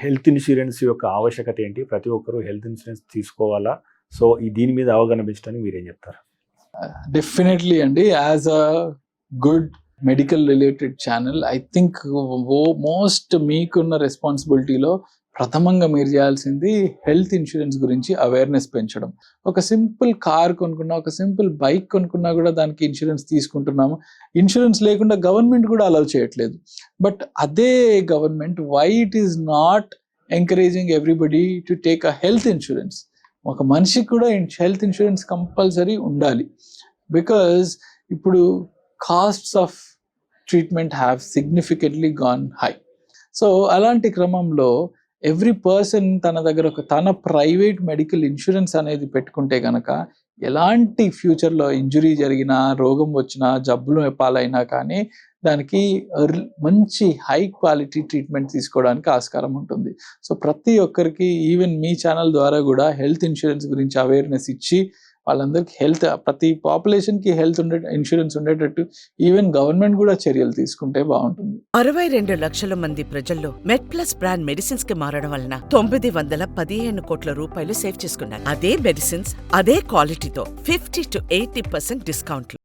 Health insurance యొక్క ఆవశ్యకత ఏంటి? ప్రతి ఒక్కరు హెల్త్ ఇన్సూరెన్స్ తీసుకోవాలా? సో, దీని మీద అవగాహన పెంచడానికి మీరేం చెప్తారు? డెఫినెట్లీ అండి. As a good medical related channel, I think most మీకున్న రెస్పాన్సిబిలిటీలో ప్రథమంగా మీరు చేయాల్సింది హెల్త్ ఇన్సూరెన్స్ గురించి అవేర్నెస్ పెంచడం. ఒక సింపుల్ కార్ కొనుక్కున్నా, ఒక సింపుల్ బైక్ కొనుక్కున్నా కూడా దానికి ఇన్సూరెన్స్ తీసుకుంటున్నాము. ఇన్సూరెన్స్ లేకుండా గవర్నమెంట్ కూడా అలౌ చేయట్లేదు. బట్ అదే government why it is not encouraging everybody to take a health insurance? ఒక మనిషికి కూడా హెల్త్ ఇన్సూరెన్స్ కంపల్సరీ ఉండాలి. బికాజ్ ఇప్పుడు costs of treatment have significantly gone high. So అలాంటి క్రమంలో ఎవ్రీ పర్సన్ తన దగ్గర తన ప్రైవేట్ మెడికల్ ఇన్సూరెన్స్ అనేది పెట్టుకుంటే కనుక ఎలాంటి ఫ్యూచర్లో ఇంజురీ జరిగినా, రోగం వచ్చినా, జబ్బులు పాలైనా కానీ దానికి మంచి హై క్వాలిటీ ట్రీట్మెంట్ తీసుకోవడానికి ఆస్కారం ఉంటుంది. సో ప్రతి ఒక్కరికి, ఈవెన్ మీ ఛానల్ ద్వారా కూడా హెల్త్ ఇన్సూరెన్స్ గురించి అవేర్నెస్ ఇచ్చి వాళ్ళందరికీ ప్రతి పాపులేషన్కి హెల్త్ ఇన్సూరెన్స్ ఉండేటట్టు ఈవెన్ గవర్నమెంట్ కూడా చర్యలు తీసుకుంటే బాగుంటుంది. 62 లక్షల మంది ప్రజల్లో మెడ్ప్లస్ బ్రాండ్ మెడిసిన్స్ కి మారడం వలన 915 కోట్ల రూపాయలు సేవ్ చేసుకున్నారు. అదే మెడిసిన్స్ అదే క్వాలిటీతో 50 to 80% డిస్కౌంట్లు.